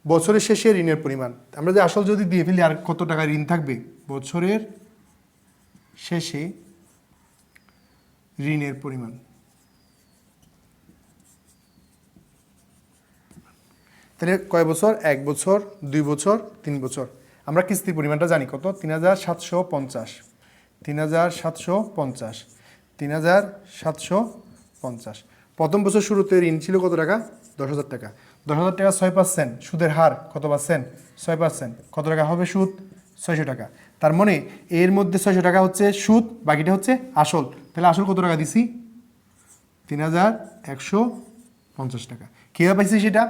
বছরের শেষে ঋণের পরিমাণ, আমরা যে আসল যদি দিয়ে ফেলি আর কত টাকা ঋণ থাকবে, বছরের শেষে ঋণের পরিমাণ। তাহলে কয় বছর? 1 বছর, 2 বছর, 3 বছর। আমরা কিস্তির পরিমাণটা জানি কত? 3750, 3750, 3750। প্রথম বছর শুরুতে ঋণ ছিল কত টাকা? 10,000 টাকা। 10,000 টাকা 6%, সুদের হার কত পার্সেন্ট? 6%। কত টাকা হবে সুদ? 600 টাকা। তার মানে এর মধ্যে 600 টাকা হচ্ছে সুদ, বাকিটা হচ্ছে আসল। তাহলে আসল কত টাকা দিছি? 3150 টাকা। কীভাবে পাইছি সেটা?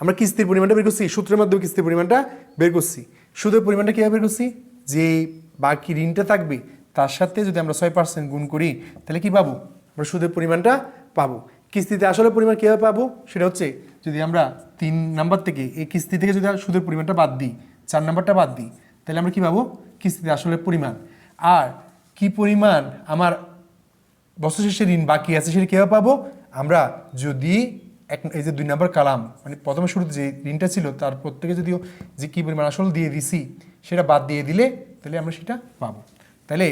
আমরা কিস্তির পরিমাণটা বের করছি, সূত্রের মাধ্যমে কিস্তির পরিমাণটা বের করছি। সুদের পরিমাণটা কীভাবে বের করছি? যে বাকি ঋণটা থাকবে তার সাথে যদি আমরা 6% গুণ করি তাহলে কি পাবো? আমরা সুদের পরিমাণটা পাবো। কিস্তিতে আসলে পরিমাণ কীভাবে পাবো? সেটা হচ্ছে যদি আমরা 3 নাম্বার থেকে, এই কিস্তি থেকে যদি সুদের পরিমাণটা বাদ দিই, 4 নাম্বারটা বাদ দিই, তাহলে আমরা কি পাবো? কিস্তিতে আসলে পরিমাণ। আর কি পরিমাণ আমার বছর শেষে ঋণ বাকি আছে সেটা কীভাবে পাবো? আমরা যদি এই যে 2 নম্বর কালাম, মানে প্রথমে শুরুতে যে ঋণটা ছিল তার প্রত্যেকে যদিও যে কী পরিমাণ আসল দিয়ে দিছি সেটা বাদ দিয়ে দিলে তাহলে আমরা সেটা পাবো। তাহলে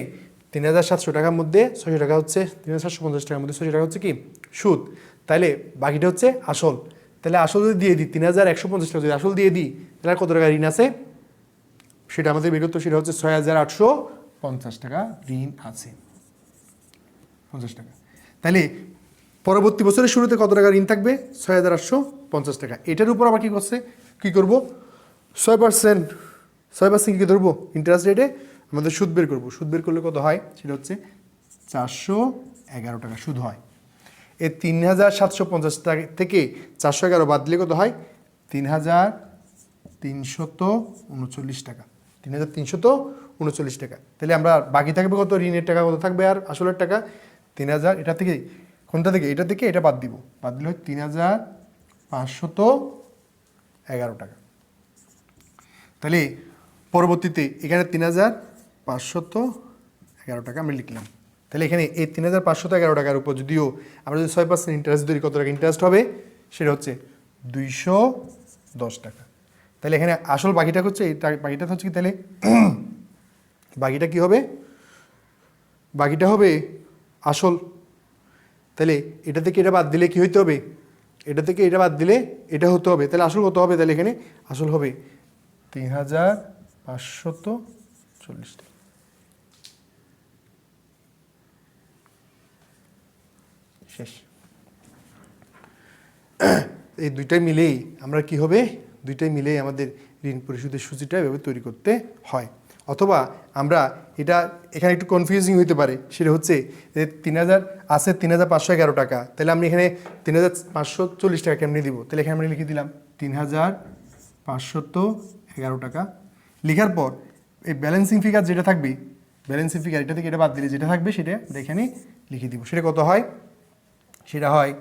3700 টাকার মধ্যে 600 টাকা হচ্ছে, 3750 টাকার মধ্যে 600 টাকা হচ্ছে কি সুদ, তাহলে বাকিটা হচ্ছে আসল। তাহলে আসল যদি দিয়ে দিই 3150 টাকা যদি আসল দিয়ে দিই তাহলে আর কত টাকা ঋণ আছে সেটা আমাদের বের করতে, সেটা হচ্ছে 6850 টাকা ঋণ আছে, 50 টাকা। তাহলে পরবর্তী বছরের শুরুতে কত টাকা ঋণ থাকবে? 6850 টাকা। এটার উপর আবার কী করবো? 6% কী ধরবো? ইন্টারেস্ট রেটে আমাদের সুদ বের করবো। সুদ বের করলে কত হয়? সেটা হচ্ছে 411 টাকা সুদ হয়। এই 3750 টাকা থেকে 411 বাদ দিলে কত হয়? 3339 টাকা, 3339 টাকা। তাহলে আমরা বাকি থাকবে কত? ঋণের টাকা কত থাকবে আর আসলের টাকা? 3000। এটা থেকে কোনটা থেকে? এটা থেকে এটা বাদ দিব, বাদ দিলে 3511 টাকা। তাহলে পরবর্তীতে এখানে 3511 টাকা আমরা লিখলাম। তাহলে এখানে এই 3511 টাকার উপর যদিও আমরা যদি 6% ইন্টারেস্ট ধরি, কত টাকা ইন্টারেস্ট হবে? সেটা হচ্ছে 210 টাকা। তাহলে এখানে আসল বাকিটা হচ্ছে এই বাকিটা হচ্ছে কি? তাহলে বাকিটা কি হবে? বাকিটা হবে আসল। তাহলে এটা থেকে এটা বাদ দিলে কি হইতে হবে? এটা থেকে এটা বাদ দিলে এটা হতে হবে। তাহলে আসল কত হবে? তাহলে এখানে আসল হবে 3540 টাকা। শেষ। এই দুইটাই মিলেই আমরা কি হবে? দুইটাই মিলেই আমাদের ঋণ পরিশোধের সূচিটা এভাবে তৈরি করতে হয়। অথবা আমরা এটা এখানে একটু কনফিউজিং হইতে পারে, সেটা হচ্ছে যে 3000 আছে 3511 টাকা, তাহলে আমি এখানে 3540 টাকা কেমনি দিব, তাহলে এখানে আমরা লিখে দিলাম 3511 টাকা। লেখার পর এই ব্যালেন্সিং ফিগার যেটা থাকবে, ব্যালেন্সিং ফিগার এটা থেকে এটা বাদ দিলে যেটা থাকবে সেটা এখানে লিখে দিব। সেটা কত হয়? সেটা হয়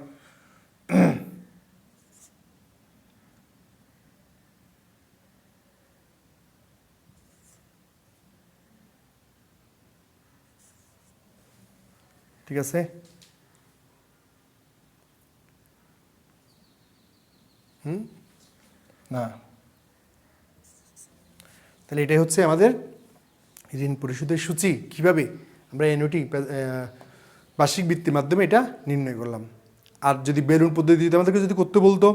ঠিক আছে, না, তাহলে এটাই হচ্ছে আমাদের ঋণ পরিশোধের সূচি। কিভাবে আমরা এনওটি বার্ষিক বৃত্তির মাধ্যমে এটা নির্ণয় করলাম। আর যদি বেলুন পদ্ধতিতে আমাদেরকে যদি করতে বলতো,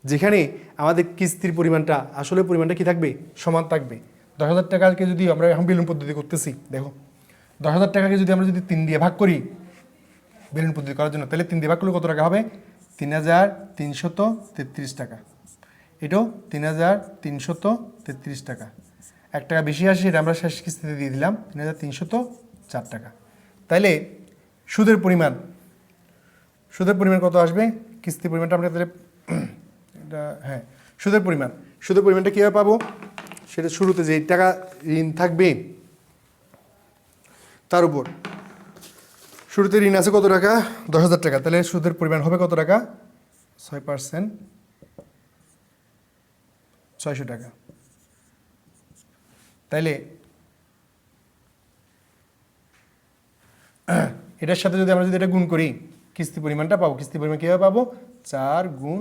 যেখানে আমাদের কিস্তির পরিমাণটা আসলে পরিমাণটা কি থাকবে, সমান থাকবে। 10,000 টাকাকে যদি আমরা এখন বেলুন পদ্ধতি করতেছি, দেখো 10,000 টাকাকে যদি আমরা যদি 3 দিয়ে ভাগ করি বেলুন পদ্ধতি করার জন্য, তাহলে 3 দিয়ে ভাগ করলে কত টাকা হবে? 3,333 টাকা। এটাও 3,333 টাকা। 1 টাকা বেশি আসে, এটা আমরা শেষ কিস্তিতে দিয়ে দিলাম 3,304 টাকা। তাইলে সুদের পরিমাণ কত আসবে? কিস্তির পরিমাণটা আমরা তাহলে এটা হ্যাঁ, সুদের পরিমাণটা কীভাবে পাবো? সেটা শুরুতে যে টাকা ঋণ থাকবে তার উপর শুরুতে ঋণ আছে কত টাকা? 10,000 টাকা। তাহলে সুদের পরিমাণ হবে কত টাকা? 6%, 600 টাকা। তাইলে এটার সাথে যদি আমরা যদি এটা গুণ করি, কিস্তি পরিমাণটা পাবো। কিস্তি পরিমাণ কীভাবে পাবো? 4 গুণ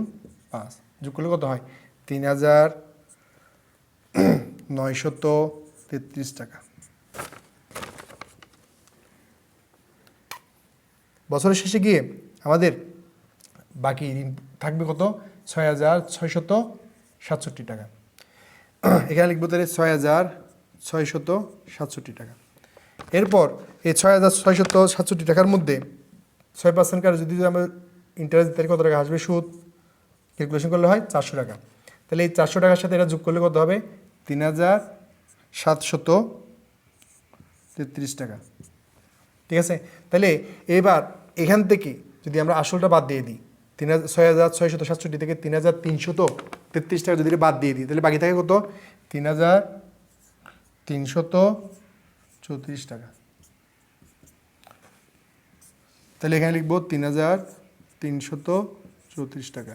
5 যোগ করলে কত হয়? 3,933 টাকা। বছরের শেষে গিয়ে আমাদের বাকি ঋণ থাকবে কত? 6,667 টাকা। এখানে লিখবো তাহলে 6,667 টাকা। এরপর এই 6,667 টাকার মধ্যে 6% কার যদি আমরা ইন্টারেস্ট দিতে কত টাকা আসবে? সুদ ক্যালকুলেশন করলে হয় 400 টাকা। তাহলে এই 400 টাকার সাথে এটা যোগ করলে কত হবে? 3,733 টাকা। ঠিক আছে, তাহলে এবার এখান থেকে যদি আমরা আসলটা বাদ দিয়ে দিই, 6,667 থেকে 3,333 টাকা যদি বাদ দিয়ে দিই, তাহলে বাকি থাকে কত? 3,334 টাকা। তাহলে এখানে লিখবো 3,334 টাকা।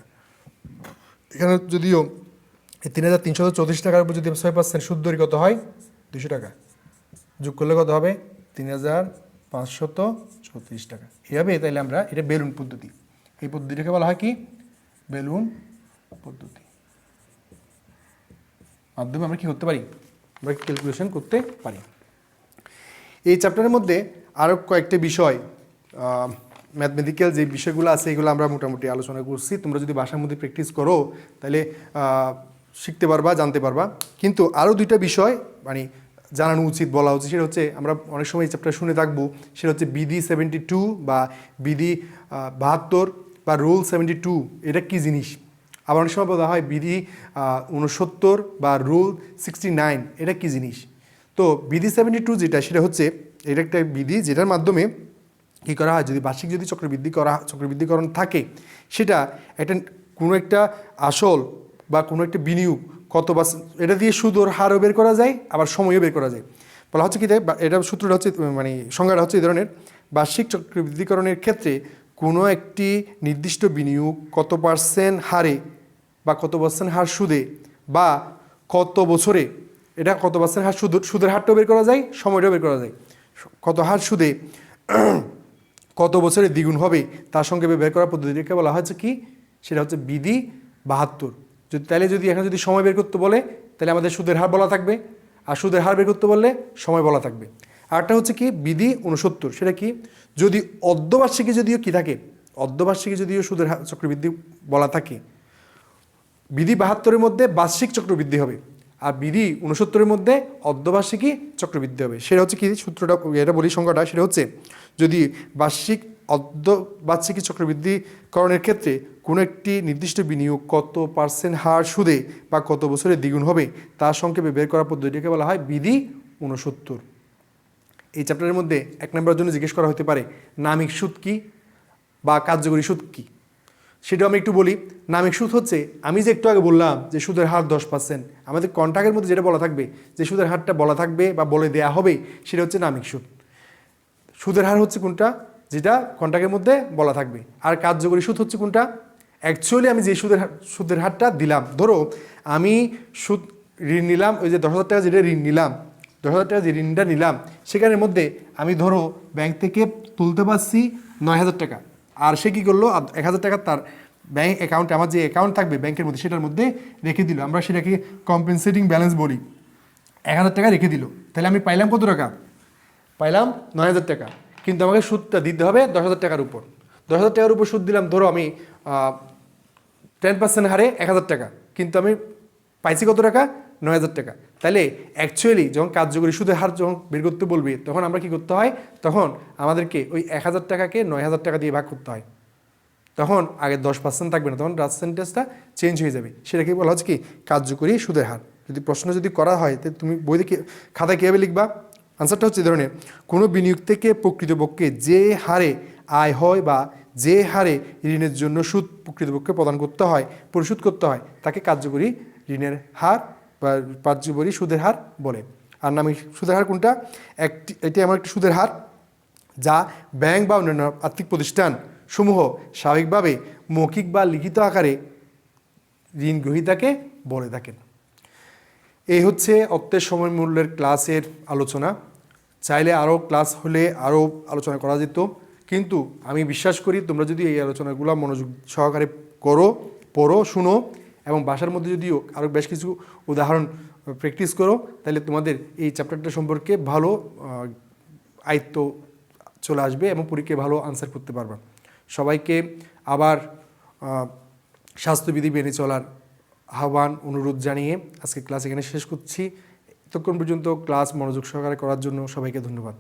এখানে যদিও এই 3,334 টাকার উপর যদি 6% সুদ ধরি কত হয়? 200 টাকা। যোগ করলে কত হবে? 3,534 টাকা। এভাবে তাইলে আমরা এটা বেলুন পদ্ধতি, এই পদ্ধতিটাকে বলা হয় কি? বেলুন পদ্ধতি। মাধ্যমে আমরা কি করতে পারি? আমরা ক্যালকুলেশন করতে পারি। এই চ্যাপ্টারের মধ্যে আরও কয়েকটা বিষয়, ম্যাথমেটিক্যাল যে বিষয়গুলো আছে এগুলো আমরা মোটামুটি আলোচনা করছি। তোমরা যদি বাসার মধ্যে প্র্যাকটিস করো তাহলে শিখতে পারবা, জানতে পারবা। কিন্তু আরও 2টা বিষয় মানে জানানো উচিত, বলা উচিত। সেটা হচ্ছে আমরা অনেক সময় এই চ্যাপ্টার শুনে থাকবো, সেটা হচ্ছে বিধি 72 বা বিধি 72 বা রুল 72, এটা কী জিনিস। আবার অনেক সময় বলা হয় বিধি 69 বা রুল 69, এটা কী জিনিস। তো বিধি 72 যেটা, সেটা হচ্ছে এটা একটা বিধি যেটার মাধ্যমে কী করা হয়, যদি বার্ষিক যদি চক্রবৃদ্ধিকরণ থাকে, সেটা একটা কোনো একটা আসল বা কোনো একটা বিনিয়োগ কত বা এটা দিয়ে সুদের হারও বের করা যায়, আবার সময়ও বের করা যায়। বলা হচ্ছে কি, এটা সূত্রটা হচ্ছে মানে সংজ্ঞাটা হচ্ছে এই ধরনের: বার্ষিক চক্রবৃদ্ধিকরণের ক্ষেত্রে কোনো একটি নির্দিষ্ট বিনিয়োগ কত % হারে বা কত % হার সুদে বা কত বছরে, এটা কত % হার সুদের হারটাও বের করা যায়, সময়টাও বের করা যায়। কত হার সুদে কত বছরে দ্বিগুণ হবে তার সঙ্গে বের করার পদ্ধতিকে বলা হচ্ছে কি? সেটা হচ্ছে বিধি 72। তাহলে যদি এখানে যদি সময় বের করতে বলে তাহলে আমাদের সুদের হার বলা থাকবে, আর সুদের হার বের করতে বললে সময় বলা থাকবে। আরটা হচ্ছে কি? বিধি 69। সেটা কি? যদি অর্ধবার্ষিকী যদিও কি থাকে, অর্ধবার্ষিকী যদিও সুদের হার চক্রবৃদ্ধি বলা থাকে, বিধি 72-এর মধ্যে বার্ষিক চক্রবৃদ্ধি হবে, আর বিধি 69-এর মধ্যে অর্ধবার্ষিকী চক্রবৃদ্ধি হবে। সেটা হচ্ছে কি? সূত্রটা এটা বলি, সংখ্যাটা সেটা হচ্ছে যদি অর্ধবার্ষিকী চক্রবৃদ্ধিকরণের ক্ষেত্রে কোনো একটি নির্দিষ্ট বিনিয়োগ কত % হার সুদে বা কত বছরে দ্বিগুণ হবে তার সংক্ষেপে বের করার পদ্ধতিকে বলা হয় বিধি 69। এই চ্যাপ্টারের মধ্যে 1 নম্বরের জন্য জিজ্ঞেস করা হতে পারে নামিক সুদ কী বা কার্যকরী সুদ কী, সেটাও আমি একটু বলি। নামিক সুদ হচ্ছে আমি যে একটু আগে বললাম যে সুদের হার 10%, আমাদের কন্ট্রাক্টের মধ্যে যেটা বলা থাকবে যে সুদের হারটা বলা থাকবে বা বলে দেয়া হবে সেটা হচ্ছে নামিক সুদ। সুদের হার হচ্ছে কোনটা, যেটা কন্ট্রাক্টের মধ্যে বলা থাকবে। আর কার্যকরী সুদ হচ্ছে কোনটা, অ্যাকচুয়ালি আমি যে সুদের হারটা দিলাম। ধরো আমি ঋণ নিলাম, ওই যে 10,000 টাকা যেটা ঋণ নিলাম, 10,000 টাকা যে ঋণটা নিলাম সেখানের মধ্যে আমি ধরো ব্যাংক থেকে তুলতে পারছি 9,000 টাকা, আর সে কী করলো 1,000 টাকা তার ব্যাংক অ্যাকাউন্টে, আমার যে অ্যাকাউন্ট থাকবে ব্যাংকের মধ্যে সেটার মধ্যে রেখে দিল, আমরা সেটাকে কম্পেনসেটিং ব্যালেন্স বলি। 1,000 টাকা রেখে দিল, তাহলে আমি পাইলাম কত টাকা, পাইলাম 9,000 টাকা। কিন্তু আমাকে সুদটা দিতে হবে 10,000 টাকার উপর। 10,000 টাকার উপর সুদ দিলাম, ধরো আমি 10% হারে 1,000 টাকা, কিন্তু আমি পাইছি কত টাকা, 9,000 টাকা। তাহলে অ্যাকচুয়ালি যখন কার্যকরী সুদের হার যখন বের করতে বলবে তখন আমরা কি করতে হয়, তখন আমাদেরকে ওই 1,000 টাকাকে 9,000 টাকা দিয়ে ভাগ করতে হয়। তখন আগে 10% থাকবে না, তখন পার্সেন্টেজটা চেঞ্জ হয়ে যাবে। সেটাকে বলা হচ্ছে কি কার্যকরী সুদের হার। যদি প্রশ্ন যদি করা হয় তাহলে তুমি বইতে খাতায় কীভাবে লিখবা, আনসারটা হচ্ছে এই ধরনের, কোনো বিনিয়োগ থেকে প্রকৃতপক্ষে যে হারে আয় হয় বা যে হারে ঋণের জন্য সুদ প্রকৃতপক্ষে প্রদান করতে হয়, পরিশোধ করতে হয়, তাকে কার্যকরী ঋণের হার বা কার্যকরী সুদের হার বলে। আর নামিক সুদের হার কোনটা, এটি এমন একটি সুদের হার যা ব্যাংক বা অন্যান্য আর্থিক প্রতিষ্ঠান সমূহ স্বাভাবিকভাবে মৌখিক বা লিখিত আকারে ঋণ গ্রহীতাকে বলে থাকেন। এই হচ্ছে অর্থের সময় মূল্যের ক্লাসের আলোচনা। চাইলে আরও ক্লাস হলে আরও আলোচনা করা যেত, কিন্তু আমি বিশ্বাস করি তোমরা যদি এই আলোচনাগুলো মনোযোগ সহকারে করো, পড়ো, শুনো এবং বাসার মধ্যে যদি আরও বেশ কিছু উদাহরণ প্র্যাকটিস করো, তাহলে তোমাদের এই চ্যাপ্টারটা সম্পর্কে ভালো আয়ত্ত চলে আসবে এবং পরীক্ষায় ভালো আনসার করতে পারবা। সবাইকে আবার স্বাস্থ্যবিধি মেনে চলার আহ্বান অনুরোধ জানিয়ে আজকে ক্লাস এখানে শেষ করছি। এতক্ষণ পর্যন্ত ক্লাস মনোযোগ সহকারে করার জন্য সবাইকে ধন্যবাদ।